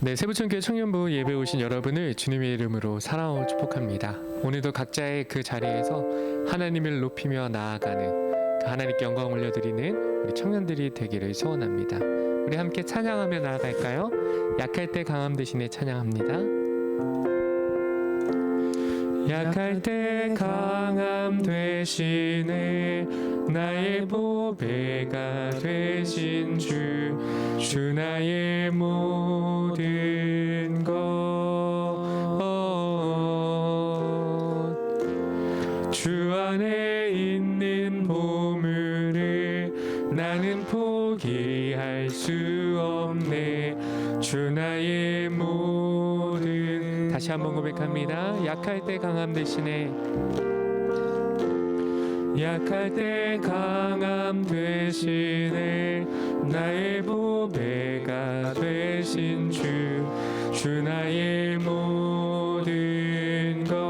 네, 세부천교회 청년부 예배 오신 여러분을 주님의 이름으로 사랑하고 축복합니다. 오늘도 각자의 그 자리에서 하나님을 높이며 나아가는 그 하나님께 영광 올려드리는 우리 청년들이 되기를 소원합니다. 우리 함께 찬양하며 나아갈까요? 약할 때 강함 대신에 찬양합니다. 약할 때 강함 되시네 나의 보배가 되신 주 나의 모든 것 주 안에 있는 보물을 나는 포기할 수 없네 주 나의 모든 다시 한번 고백합니다. 약할 때 강함 대신에 약할 때 강함 되시네 나의 보배가 되신 주 나의 모든 것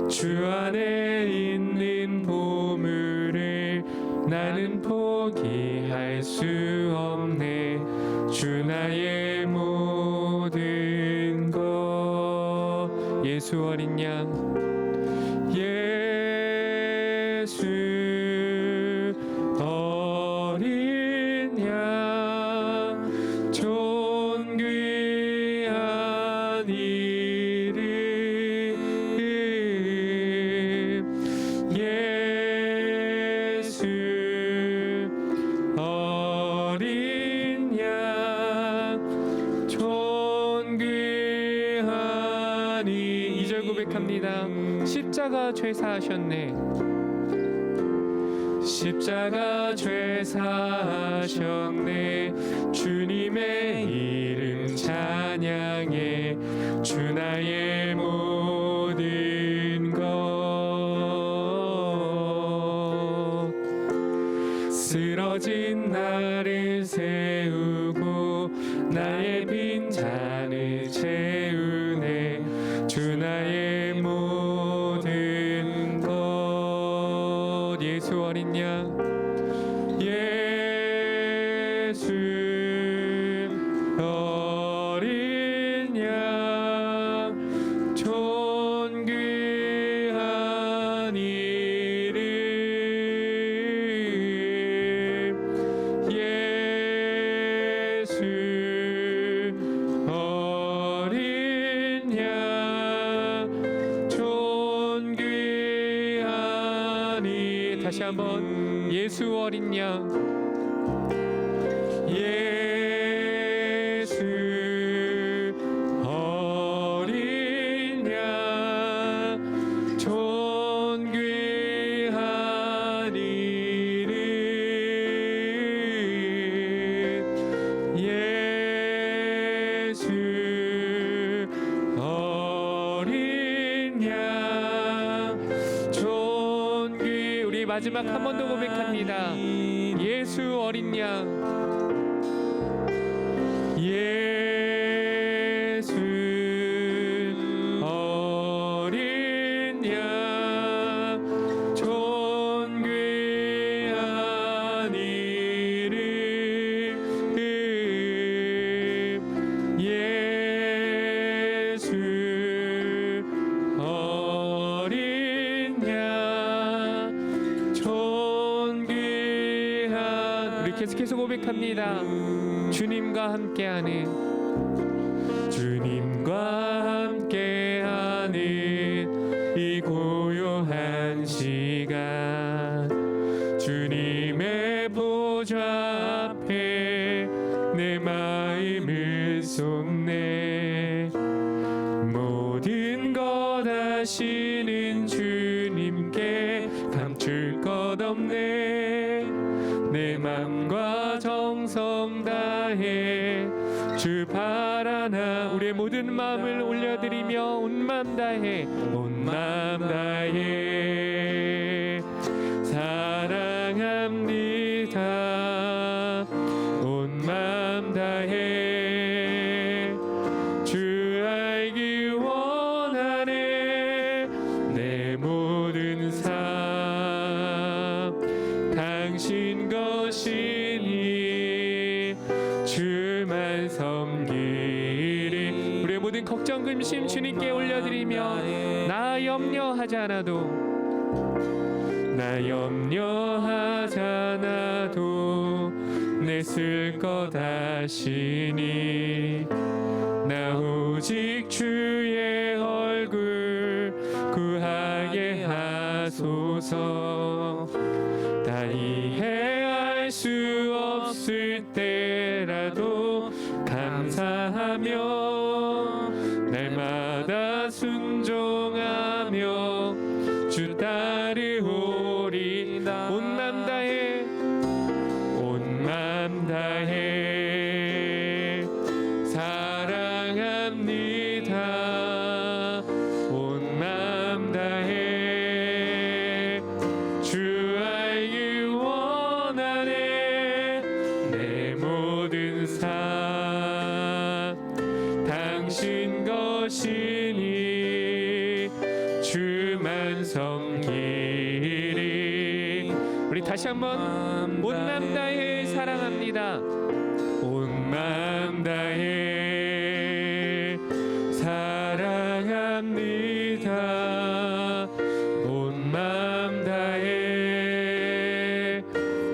주 안에 있는 보물을 나는 포기할 수 없네 주 나의 모든 것 예수 어린 양 예수 어린 양 존귀한 이름 예수 어린 양 존귀하니 2절 고백합니다. 십자가 죄사하셨네 십자가 죄사하셨네 주님의 이름 찬양해 주 나의 모든 것 쓰러진 나를 세우고 나의 빈잔을 채우네 주 나의 모든 것 예수 어린 양 예수 어린 양 존귀한 이름 예수 어린 양 존귀하니 다시 한번 예수 어린 양 예수 어린 양 존귀한 이름 예수 어린 양 존귀 우리 마지막 한 번 더 고백합니다. 예수 어린 양 예수 어린 양 존귀한 이름 예수 어린 양 존귀한 우리 계속해서 고백합니다. 주님과 함께하는 이 고요한 시간 주님의 보좌 앞에 내 마음을 쏟네 모든 것 아시는 주님께 감출 것 없네 내 맘과 정성 다해 주 바라나 우리의 모든 마음을 올려드리며 온 맘 다해 온 맘 다해 사랑합니다 온 맘 다해 주 알기 원하네 내 모든 삶 당신 것이니 걱정 근심 주님께 올려드리며 나 염려하지 않아도 내 쓸 것 아시니 나 오직 주의 얼굴 구하게 하소서. 다 이해할 수 없을 때라도 감사하며 날마다 순종하며 주 따르오리. 온 맘 다해 사랑합니다. 온 맘 다해 주 알기 원하네. 내 모든 삶 당신 것이니 주만 섬기리. 우리 다시 한번 온 맘 다해 사랑합니다. 온 맘 다해 사랑합니다. 온 맘 다해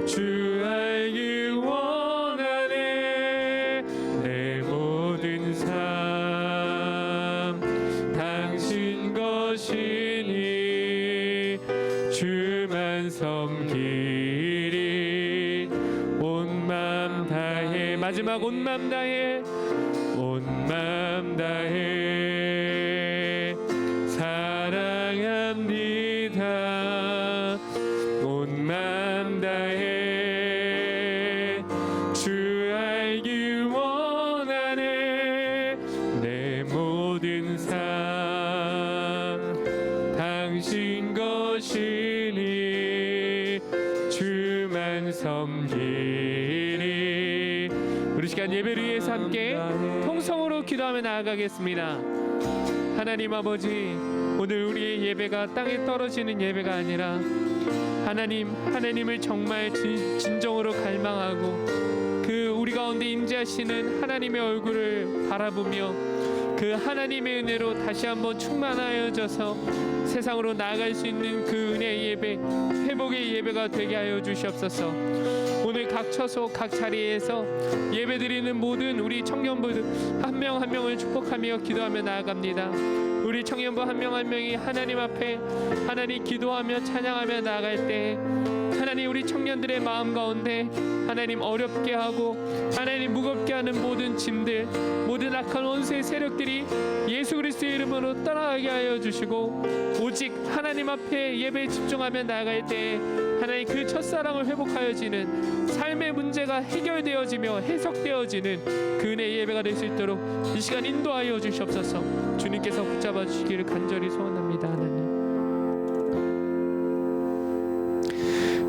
주 알기 원하네. 내 모든 삶 당신 것이니 주만 섬기리. 온 맘 다해. 마지막 온 맘 다해. 온 맘 다해 사랑합니다. 온 맘 다해 주 알기 원하네. 내 모든 삶 당신 것이니 주만 섬기리. 우리 시간 예배를 위해서 함께 통성으로 기도하며 나아가겠습니다. 하나님 아버지, 오늘 우리의 예배가 땅에 떨어지는 예배가 아니라 하나님을 정말 진정으로 갈망하고 그 우리 가운데 임재하시는 하나님의 얼굴을 바라보며 그 하나님의 은혜로 다시 한번 충만하여져서 세상으로 나아갈 수 있는 그 은혜의 예배, 회복의 예배가 되게 하여 주시옵소서. 오늘 각 처소 각 자리에서 예배드리는 모든 우리 청년부들 한 명 한 명을 축복하며 기도하며 나아갑니다. 우리 청년부 한 명 한 명이 하나님 앞에 하나님 기도하며 찬양하며 나아갈 때 하나님 우리 청년들의 마음 가운데 하나님 어렵게 하고 하나님 무겁게 하는 모든 짐들, 모든 악한 원수의 세력들이 예수 그리스도의 이름으로 떠나가게 하여 주시고 오직 하나님 앞에 예배에 집중하며 나아갈 때 하나님 그 첫사랑을 회복하여지는 삶의 문제가 해결되어지며 해석되어지는 그 은혜의 예배가 될 수 있도록 이 시간 인도하여 주시옵소서. 주님께서 붙잡아 주시기를 간절히 소원합니다. 하나님,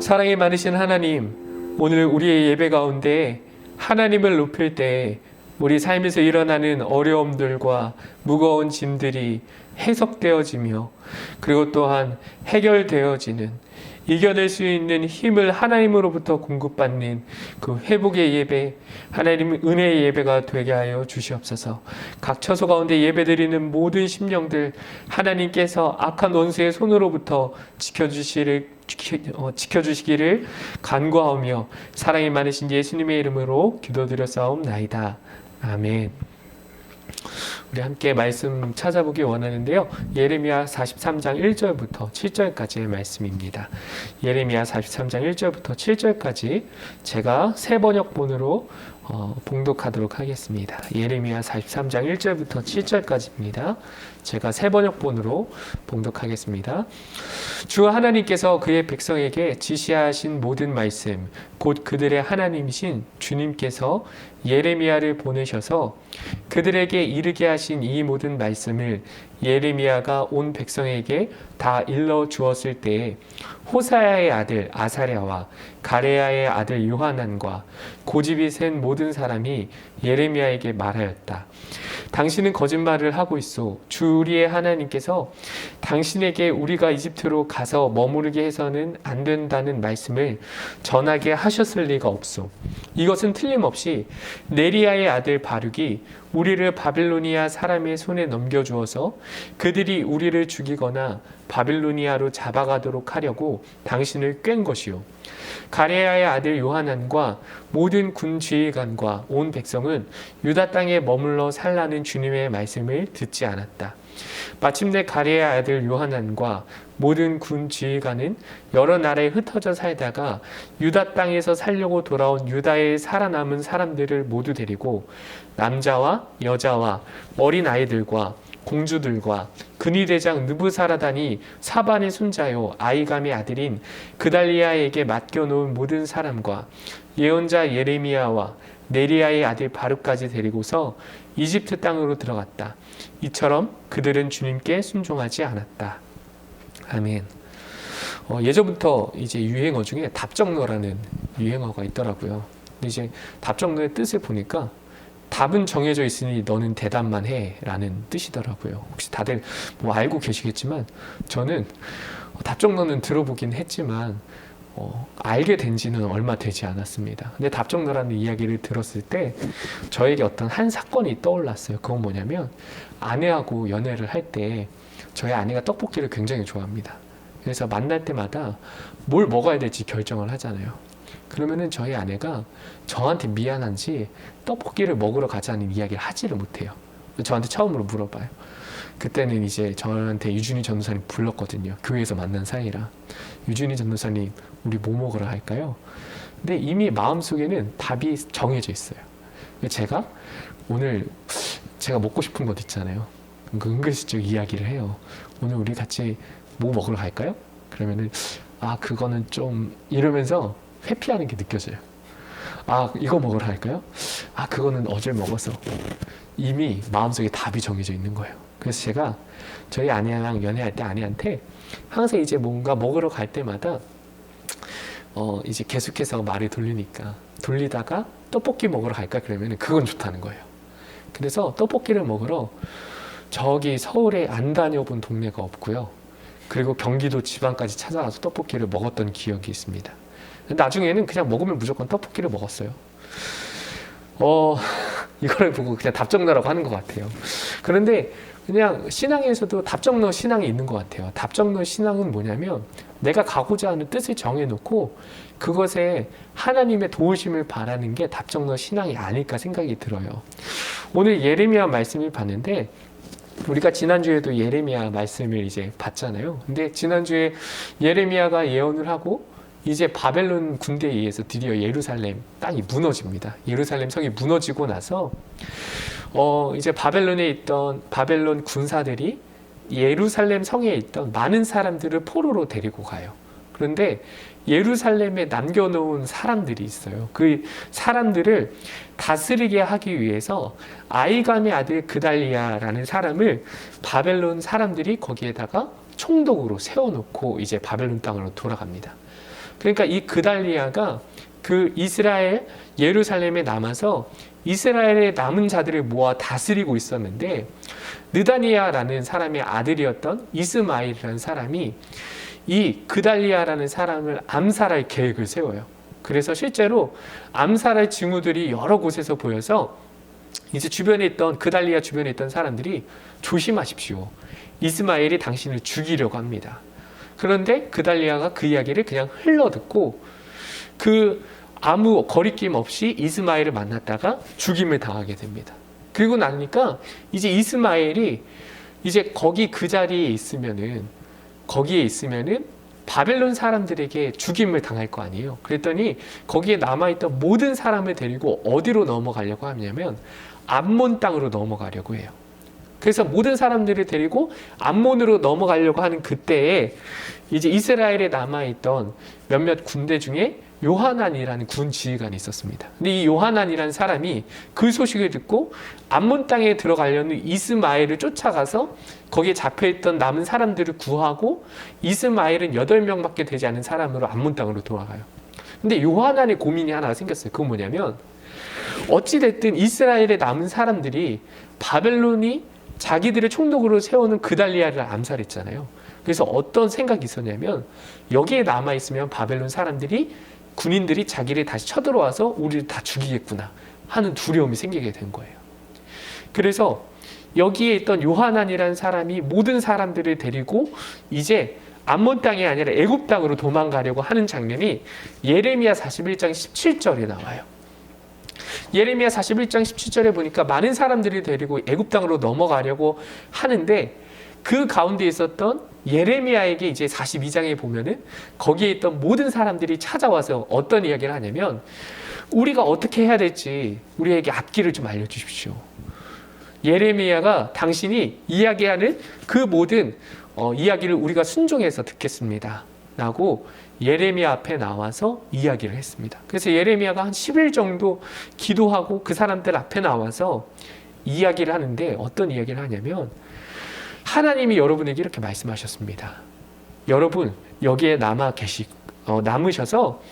사랑이 많으신 하나님, 오늘 우리의 예배 가운데 하나님을 높일 때 우리 삶에서 일어나는 어려움들과 무거운 짐들이 해석되어지며 그리고 또한 해결되어지는 이겨낼 수 있는 힘을 하나님으로부터 공급받는 그 회복의 예배, 하나님의 은혜의 예배가 되게 하여 주시옵소서. 각 처소 가운데 예배드리는 모든 심령들 하나님께서 악한 원수의 손으로부터 지켜주시기를 간구하며 사랑이 많으신 예수님의 이름으로 기도드렸사옵나이다. 아멘. 우리 함께 말씀 찾아보기 원하는데요. 예레미야 43장 1절부터 7절까지의 말씀입니다. 예레미야 43장 1절부터 7절까지 제가 새 번역본으로 봉독하도록 하겠습니다. 예레미야 43장 1절부터 7절까지입니다. 제가 새 번역본으로 봉독하겠습니다. 주 하나님께서 그의 백성에게 지시하신 모든 말씀, 곧 그들의 하나님이신 주님께서 예레미야를 보내셔서 그들에게 이르게 하신 이 모든 말씀을 예레미야가 온 백성에게 다 일러 주었을 때에 호사야의 아들 아사랴와 가레야의 아들 요하난과 고집이 센 모든 사람이 예레미야에게 말하였다. 당신은 거짓말을 하고 있소. 주 우리의 하나님께서 당신에게 우리가 이집트로 가서 머무르게 해서는 안 된다는 말씀을 전하게 하셨을 리가 없소. 이것은 틀림없이 네리야의 아들 바룩이 우리를 바빌로니아 사람의 손에 넘겨주어서 그들이 우리를 죽이거나 바빌로니아로 잡아가도록 하려고 당신을 꽹 것이요. 가레야의 아들 요하난과 모든 군 지휘관과 온 백성은 유다 땅에 머물러 살라는 주님의 말씀을 듣지 않았다. 마침내 가레야의 아들 요하난과 모든 군 지휘관은 여러 나라에 흩어져 살다가 유다 땅에서 살려고 돌아온 유다에 살아남은 사람들을 모두 데리고 남자와 여자와 어린 아이들과 공주들과 근위대장 느부사라단이 사반의 손자요 아이감의 아들인 그달리아에게 맡겨놓은 모든 사람과 예언자 예레미야와 네리야의 아들 바룩까지 데리고서 이집트 땅으로 들어갔다. 이처럼 그들은 주님께 순종하지 않았다. 아멘. 예전부터 이제 유행어 중에 답정너라는 유행어가 있더라고요. 근데 이제 답정너의 뜻을 보니까 답은 정해져 있으니 너는 대답만 해 라는 뜻이더라고요. 혹시 다들 뭐 알고 계시겠지만 저는 답정너는 들어보긴 했지만 알게 된 지는 얼마 되지 않았습니다. 근데 답정너라는 이야기를 들었을 때 저에게 어떤 한 사건이 떠올랐어요. 그건 뭐냐면 아내하고 연애를 할 때 저희 아내가 떡볶이를 굉장히 좋아합니다. 그래서 만날 때마다 뭘 먹어야 될지 결정을 하잖아요. 그러면은 저희 아내가 저한테 미안한지 떡볶이를 먹으러 가자는 이야기를 하지를 못해요. 저한테 처음으로 물어봐요. 그때는 이제 저한테 유준희 전도사님 불렀거든요. 교회에서 만난 사이라. 유준희 전도사님 우리 뭐 먹으러 할까요? 근데 이미 마음속에는 답이 정해져 있어요. 제가 오늘 제가 먹고 싶은 것 있잖아요. 은근슬쩍 이야기를 해요. 오늘 우리 같이 뭐 먹으러 갈까요? 그러면은 그거는 좀 이러면서 회피하는 게 느껴져요. 이거 먹으러 갈까요? 그거는 어제 먹어서. 이미 마음속에 답이 정해져 있는 거예요. 그래서 제가 저희 아내랑 연애할 때 아내한테 항상 이제 뭔가 먹으러 갈 때마다 이제 계속해서 말을 돌리다가 떡볶이 먹으러 갈까 그러면 그건 좋다는 거예요. 그래서 떡볶이를 먹으러 저기 서울에 안 다녀본 동네가 없고요. 그리고 경기도 지방까지 찾아가서 떡볶이를 먹었던 기억이 있습니다. 나중에는 그냥 먹으면 무조건 떡볶이를 먹었어요. 이거를 보고 그냥 답정너라고 하는 것 같아요. 그런데 그냥 신앙에서도 답정너 신앙이 있는 것 같아요. 답정너 신앙은 뭐냐면 내가 가고자 하는 뜻을 정해놓고 그것에 하나님의 도우심을 바라는 게 답정너 신앙이 아닐까 생각이 들어요. 오늘 예레미야 말씀을 봤는데 우리가 지난주에도 예레미야 말씀을 이제 봤잖아요. 근데 지난주에 예레미야가 예언을 하고 이제 바벨론 군대에 의해서 드디어 예루살렘 땅이 무너집니다. 예루살렘 성이 무너지고 나서 이제 바벨론에 있던 바벨론 군사들이 예루살렘 성에 있던 많은 사람들을 포로로 데리고 가요. 그런데 예루살렘에 남겨놓은 사람들이 있어요. 그 사람들을 다스리게 하기 위해서 아이감의 아들 그달리아라는 사람을 바벨론 사람들이 거기에다가 총독으로 세워놓고 이제 바벨론 땅으로 돌아갑니다. 그러니까 이 그달리아가 그 이스라엘 예루살렘에 남아서 이스라엘의 남은 자들을 모아 다스리고 있었는데 느다니아라는 사람의 아들이었던 이스마일이라는 사람이 이 그달리아라는 사람을 암살할 계획을 세워요. 그래서 실제로 암살할 징후들이 여러 곳에서 보여서 이제 주변에 있던 그달리아 주변에 있던 사람들이 조심하십시오. 이스마엘이 당신을 죽이려고 합니다. 그런데 그달리아가 그 이야기를 그냥 흘러듣고 아무 거리낌 없이 이스마엘을 만났다가 죽임을 당하게 됩니다. 그리고 나니까 이제 이스마엘이 이제 거기 그 자리에 거기에 있으면은 바벨론 사람들에게 죽임을 당할 거 아니에요. 그랬더니 거기에 남아있던 모든 사람을 데리고 어디로 넘어가려고 하냐면 암몬 땅으로 넘어가려고 해요. 그래서 모든 사람들을 데리고 암몬으로 넘어가려고 하는 그때에 이제 이스라엘에 남아있던 몇몇 군대 중에 요하난이라는 군 지휘관이 있었습니다. 근데 이 요하난이라는 사람이 그 소식을 듣고 암몬 땅에 들어가려는 이스마엘을 쫓아가서 거기에 잡혀있던 남은 사람들을 구하고 이스마엘은 8명밖에 되지 않은 사람으로 암몬 땅으로 돌아가요. 근데 요하난의 고민이 하나 생겼어요. 그건 뭐냐면 어찌됐든 이스라엘에 남은 사람들이 바벨론이 자기들의 총독으로 세우는 그달리아를 암살했잖아요. 그래서 어떤 생각이 있었냐면 여기에 남아있으면 바벨론 사람들이 군인들이 자기를 다시 쳐들어와서 우리를 다 죽이겠구나 하는 두려움이 생기게 된 거예요. 그래서 여기에 있던 요하난이라는 사람이 모든 사람들을 데리고 이제 암몬 땅이 아니라 애굽 땅으로 도망가려고 하는 장면이 예레미야 41장 17절에 나와요. 예레미야 41장 17절에 보니까 많은 사람들이 데리고 애굽 땅으로 넘어가려고 하는데 그 가운데 있었던 예레미야에게 이제 42장에 보면은 거기에 있던 모든 사람들이 찾아와서 어떤 이야기를 하냐면 우리가 어떻게 해야 될지 우리에게 앞길을 좀 알려주십시오. 예레미야가 당신이 이야기하는 그 모든 이야기를 우리가 순종해서 듣겠습니다 라고 예레미야 앞에 나와서 이야기를 했습니다. 그래서 예레미야가 한 10일 정도 기도하고 그 사람들 앞에 나와서 이야기를 하는데 어떤 이야기를 하냐면 하나님이 여러분에게 이렇게 말씀하셨습니다. 여러분 여기에 남으셔서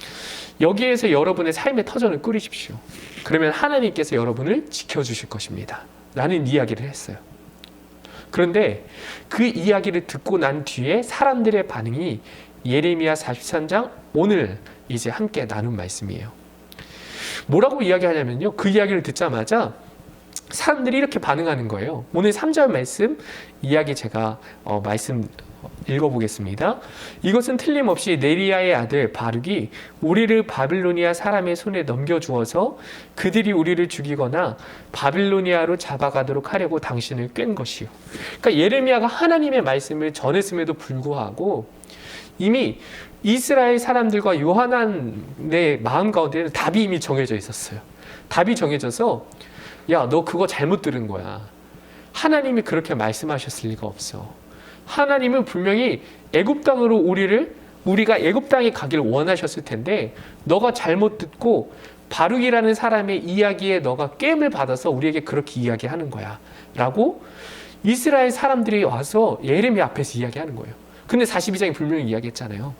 여기에서 여러분의 삶의 터전을 꾸리십시오. 그러면 하나님께서 여러분을 지켜주실 것입니다 라는 이야기를 했어요. 그런데 그 이야기를 듣고 난 뒤에 사람들의 반응이 예레미야 43장 오늘 이제 함께 나눈 말씀이에요. 뭐라고 이야기하냐면요. 그 이야기를 듣자마자 사람들이 이렇게 반응하는 거예요. 오늘 3절 말씀 이야기 제가 말씀 읽어보겠습니다. 이것은 틀림없이 네리야의 아들 바룩이 우리를 바빌로니아 사람의 손에 넘겨주어서 그들이 우리를 죽이거나 바빌로니아로 잡아가도록 하려고 당신을 꿰는 것이요. 그러니까 예레미야가 하나님의 말씀을 전했음에도 불구하고 이미 이스라엘 사람들과 요하난의 마음 가운데는 답이 이미 정해져 있었어요. 답이 정해져서 야, 너 그거 잘못 들은 거야. 하나님이 그렇게 말씀하셨을 리가 없어. 하나님은 분명히 애굽 땅으로 우리가 애굽 땅에 가기를 원하셨을 텐데 너가 잘못 듣고 바룩이라는 사람의 이야기에 너가 깸을 받아서 우리에게 그렇게 이야기하는 거야 라고 이스라엘 사람들이 와서 예레미야 앞에서 이야기하는 거예요. 근데 42장에 분명히 이야기했잖아요.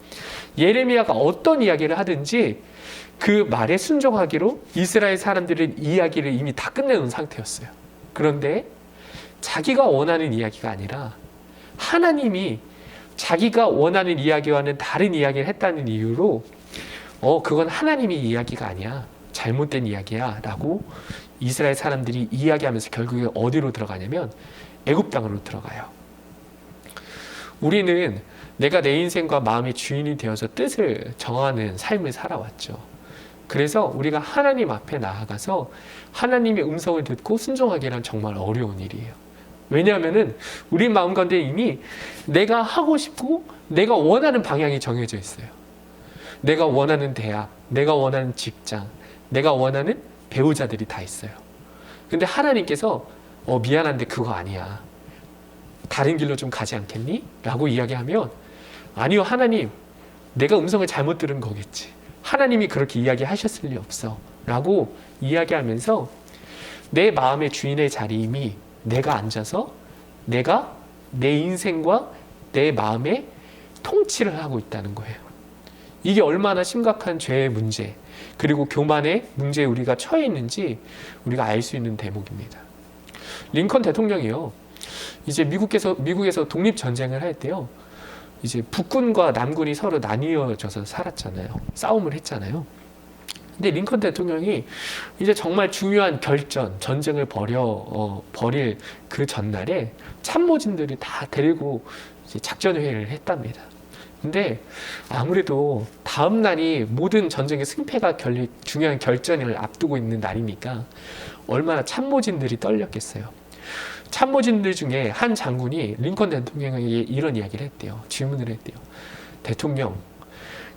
예레미야가 어떤 이야기를 하든지 그 말에 순종하기로 이스라엘 사람들의 이야기를 이미 다 끝내놓은 상태였어요. 그런데 자기가 원하는 이야기가 아니라 하나님이 자기가 원하는 이야기와는 다른 이야기를 했다는 이유로 그건 하나님의 이야기가 아니야. 잘못된 이야기야 라고 이스라엘 사람들이 이야기하면서 결국에 어디로 들어가냐면 애굽 땅으로 들어가요. 우리는 내가 내 인생과 마음의 주인이 되어서 뜻을 정하는 삶을 살아왔죠. 그래서 우리가 하나님 앞에 나아가서 하나님의 음성을 듣고 순종하기란 정말 어려운 일이에요. 왜냐하면은 우리 마음 가운데 이미 내가 하고 싶고 내가 원하는 방향이 정해져 있어요. 내가 원하는 대학, 내가 원하는 직장, 내가 원하는 배우자들이 다 있어요. 근데 하나님께서 미안한데 그거 아니야. 다른 길로 좀 가지 않겠니? 라고 이야기하면 아니요 하나님 내가 음성을 잘못 들은 거겠지. 하나님이 그렇게 이야기하셨을 리 없어 라고 이야기하면서 내 마음의 주인의 자리임이 내가 앉아서 내가 내 인생과 내 마음의 통치를 하고 있다는 거예요. 이게 얼마나 심각한 죄의 문제 그리고 교만의 문제에 우리가 처해 있는지 우리가 알 수 있는 대목입니다. 링컨 대통령이요. 이제 미국에서 독립전쟁을 할 때요. 이제 북군과 남군이 서로 나뉘어져서 살았잖아요. 싸움을 했잖아요. 근데 링컨 대통령이 이제 정말 중요한 전쟁을 벌일 그 전날에 참모진들이 다 데리고 이제 작전회의를 했답니다. 근데 아무래도 다음 날이 모든 전쟁의 승패가 중요한 결전을 앞두고 있는 날이니까 얼마나 참모진들이 떨렸겠어요. 참모진들 중에 한 장군이 링컨 대통령에게 이런 이야기를 했대요. 질문을 했대요. 대통령,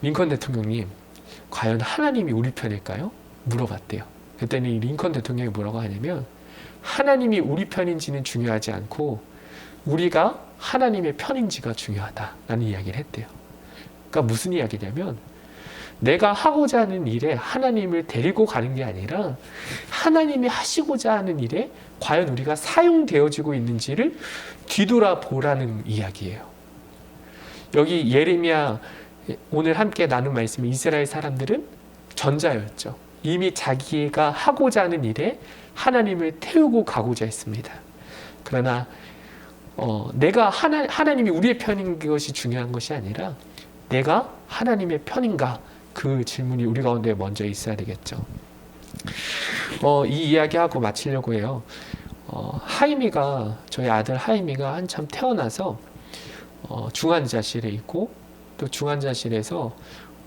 링컨 대통령님, 과연 하나님이 우리 편일까요? 물어봤대요. 그랬더니 링컨 대통령이 뭐라고 하냐면 하나님이 우리 편인지는 중요하지 않고 우리가 하나님의 편인지가 중요하다라는 이야기를 했대요. 그러니까 무슨 이야기냐면 내가 하고자 하는 일에 하나님을 데리고 가는 게 아니라 하나님이 하시고자 하는 일에 과연 우리가 사용되어지고 있는지를 뒤돌아보라는 이야기예요. 여기 예레미야 오늘 함께 나눈 말씀이 이스라엘 사람들은 전자였죠. 이미 자기가 하고자 하는 일에 하나님을 태우고 가고자 했습니다. 그러나 내가 하나님이 우리의 편인 것이 중요한 것이 아니라 내가 하나님의 편인가, 그 질문이 우리 가운데 먼저 있어야 되겠죠. 이 이야기하고 마치려고 해요. 저희 아들 하임이가 한참 태어나서 중환자실에 있고, 또 중환자실에서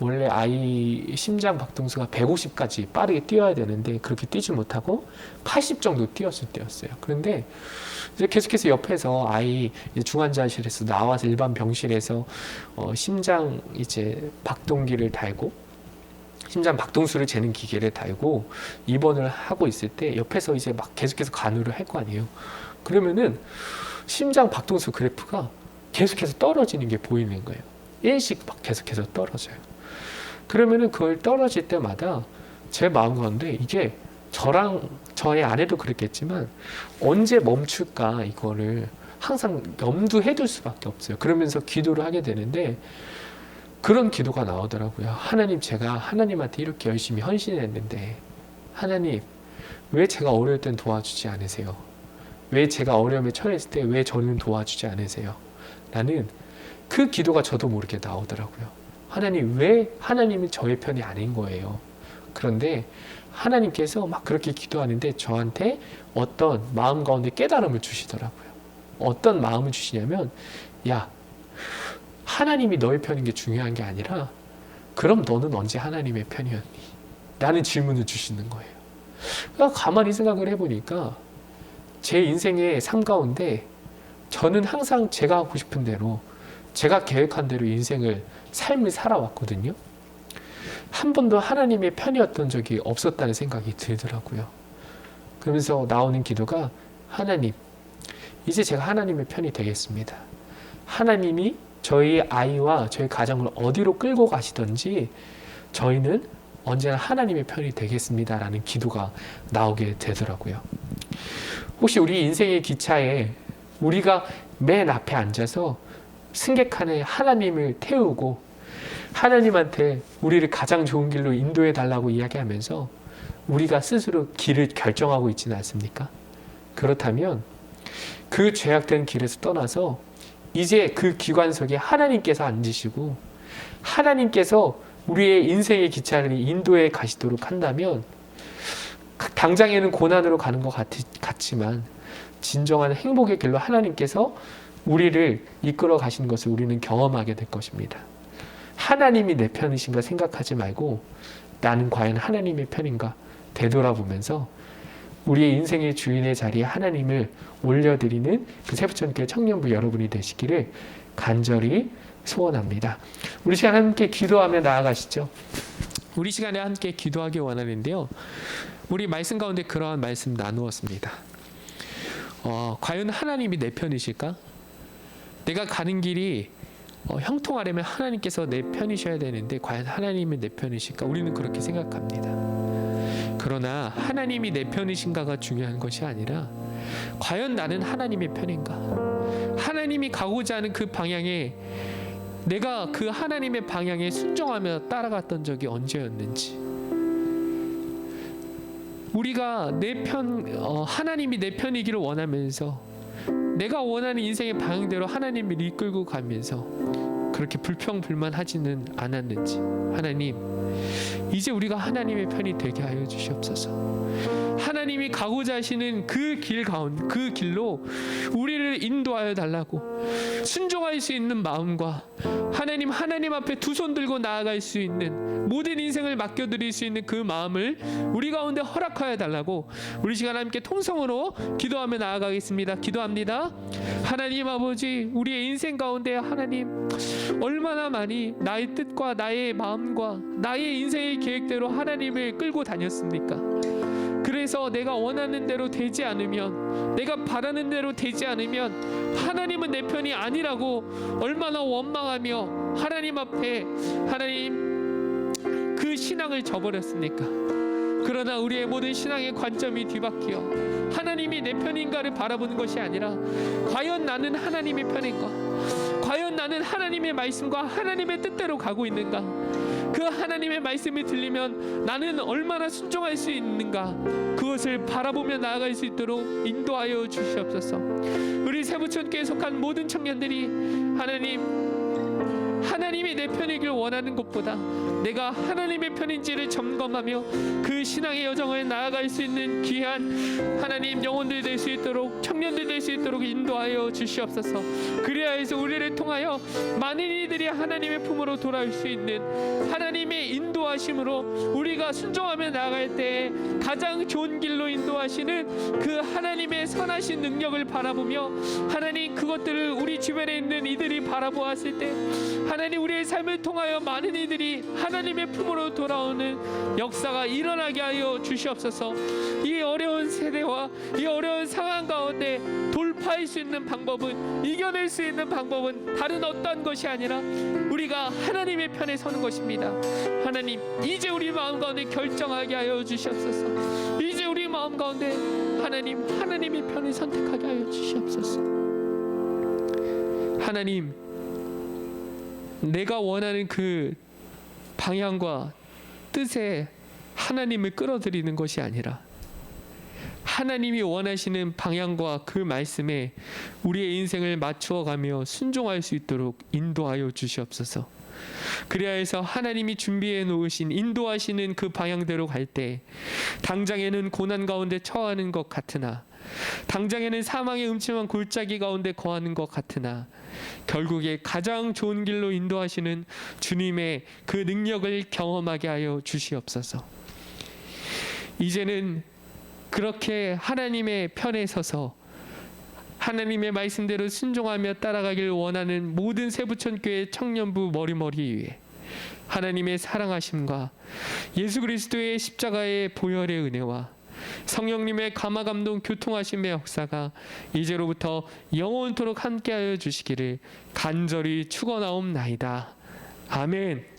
원래 아이 심장 박동수가 150까지 빠르게 뛰어야 되는데 그렇게 뛰지 못하고 80 정도 뛰었어요. 그런데 이제 계속해서 옆에서 아이 중환자실에서 나와서 일반 병실에서 심장 이제 박동기를 달고 심장 박동수를 재는 기계를 달고 입원을 하고 있을 때 옆에서 이제 막 계속해서 간호를 할 거 아니에요. 그러면은 심장 박동수 그래프가 계속해서 떨어지는 게 보이는 거예요. 일씩 막 계속해서 떨어져요. 그러면은 그걸 떨어질 때마다 제 마음 가운데 이게 저의 아내도 그랬겠지만 언제 멈출까, 이거를 항상 염두해 둘 수밖에 없어요. 그러면서 기도를 하게 되는데 그런 기도가 나오더라고요. 하나님, 제가 하나님한테 이렇게 열심히 헌신했는데 하나님, 왜 제가 어려울 땐 도와주지 않으세요? 왜 제가 어려움에 처했을 때 왜 저는 도와주지 않으세요? 라는 그 기도가 저도 모르게 나오더라고요. 하나님, 왜 하나님은 저의 편이 아닌 거예요? 그런데 하나님께서 막 그렇게 기도하는데 저한테 어떤 마음 가운데 깨달음을 주시더라고요. 어떤 마음을 주시냐면, 야, 하나님이 너의 편인 게 중요한 게 아니라 그럼 너는 언제 하나님의 편이었니? 라는 질문을 주시는 거예요. 그러니까 가만히 생각을 해보니까 제 인생의 삶 가운데 저는 항상 제가 하고 싶은 대로, 제가 계획한 대로 삶을 살아왔거든요. 한 번도 하나님의 편이었던 적이 없었다는 생각이 들더라고요. 그러면서 나오는 기도가, 하나님, 이제 제가 하나님의 편이 되겠습니다. 하나님이 저희 아이와 저희 가정을 어디로 끌고 가시든지 저희는 언제나 하나님의 편이 되겠습니다. 라는 기도가 나오게 되더라고요. 혹시 우리 인생의 기차에 우리가 맨 앞에 앉아서 승객칸에 하나님을 태우고 하나님한테 우리를 가장 좋은 길로 인도해 달라고 이야기하면서 우리가 스스로 길을 결정하고 있지는 않습니까? 그렇다면 그 죄악된 길에서 떠나서 이제 그 기관석에 하나님께서 앉으시고 하나님께서 우리의 인생의 기차를 인도해 가시도록 한다면, 당장에는 고난으로 가는 것 같지만 진정한 행복의 길로 하나님께서 우리를 이끌어 가시는 것을 우리는 경험하게 될 것입니다. 하나님이 내 편이신가 생각하지 말고 나는 과연 하나님의 편인가 되돌아보면서 우리의 인생의 주인의 자리에 하나님을 올려드리는 그 세부천교회 청년부 여러분이 되시기를 간절히 소원합니다. 우리 시간 함께 기도하며 나아가시죠. 우리 시간에 함께 기도하기 원하는데요. 우리 말씀 가운데 그러한 말씀 나누었습니다. 과연 하나님이 내 편이실까? 내가 가는 길이 형통하려면 하나님께서 내 편이셔야 되는데 과연 하나님이 내 편이실까? 우리는 그렇게 생각합니다. 그러나 하나님이 내 편이신가가 중요한 것이 아니라 과연 나는 하나님의 편인가? 하나님이 가고자 하는 그 방향에 내가 그 하나님의 방향에 순종하며 따라갔던 적이 언제였는지, 우리가 하나님이 내 편이기를 원하면서 내가 원하는 인생의 방향대로 하나님을 이끌고 가면서 그렇게 불평불만하지는 않았는지, 하나님, 이제 우리가 하나님의 편이 되게 하여 주시옵소서. 하나님이 가고자 하시는 그 길로 우리를 인도하여 달라고, 순종할 수 있는 마음과 하나님 앞에 두 손 들고 나아갈 수 있는, 모든 인생을 맡겨드릴 수 있는 그 마음을 우리 가운데 허락하여 달라고 우리 시간 함께 통성으로 기도하며 나아가겠습니다. 기도합니다. 하나님 아버지, 우리의 인생 가운데 하나님 얼마나 많이 나의 뜻과 나의 마음과 나의 인생의 계획대로 하나님을 끌고 다녔습니까? 그래서 내가 원하는 대로 되지 않으면, 내가 바라는 대로 되지 않으면 하나님은 내 편이 아니라고 얼마나 원망하며 하나님 앞에 그 신앙을 저버렸습니까? 그러나 우리의 모든 신앙의 관점이 뒤바뀌어 하나님이 내 편인가를 바라보는 것이 아니라 과연 나는 하나님의 편인가? 과연 나는 하나님의 말씀과 하나님의 뜻대로 가고 있는가? 그 하나님의 말씀이 들리면 나는 얼마나 순종할 수 있는가, 그것을 바라보며 나아갈 수 있도록 인도하여 주시옵소서. 우리 세부촌교회에 속한 모든 청년들이 하나님이 내 편이길 원하는 것보다 내가 하나님의 편인지를 점검하며 그 신앙의 여정을 나아갈 수 있는 귀한 하나님 영혼들 될 수 있도록, 청년들 될 수 있도록 인도하여 주시옵소서. 그래야 해서 우리를 통하여 많은 이들이 하나님의 품으로 돌아올 수 있는 하나님의 인도하심으로 우리가 순종하며 나아갈 때 가장 좋은 길로 인도하시는 그 하나님의 선하신 능력을 바라보며, 하나님 그것들을 우리 주변에 있는 이들이 바라보았을 때 하나님 우리의 삶을 통하여 많은 이들이 하나님의 품으로 돌아오는 역사가 일어나게 하여 주시옵소서. 이 어려운 세대와 이 어려운 상황 가운데 돌파할 수 있는 방법은, 이겨낼 수 있는 방법은 다른 어떤 것이 아니라 우리가 하나님의 편에 서는 것입니다. 하나님, 이제 우리 마음 가운데 결정하게 하여 주시옵소서. 이제 우리 마음 가운데 하나님의 편을 선택하게 하여 주시옵소서. 하나님, 내가 원하는 그 방향과 뜻에 하나님을 끌어들이는 것이 아니라 하나님이 원하시는 방향과 그 말씀에 우리의 인생을 맞추어가며 순종할 수 있도록 인도하여 주시옵소서. 그래야 해서 하나님이 준비해 놓으신, 인도하시는 그 방향대로 갈 때 당장에는 고난 가운데 처하는 것 같으나, 당장에는 사망의 음침한 골짜기 가운데 거하는 것 같으나, 결국에 가장 좋은 길로 인도하시는 주님의 그 능력을 경험하게 하여 주시옵소서. 이제는 그렇게 하나님의 편에 서서 하나님의 말씀대로 순종하며 따라가길 원하는 모든 세부촌교회 청년부 머리머리 위에 하나님의 사랑하심과 예수 그리스도의 십자가의 보혈의 은혜와 성령님의 감화감동 교통하심의 역사가 이제로부터 영원토록 함께하여 주시기를 간절히 축원하옵나이다. 아멘.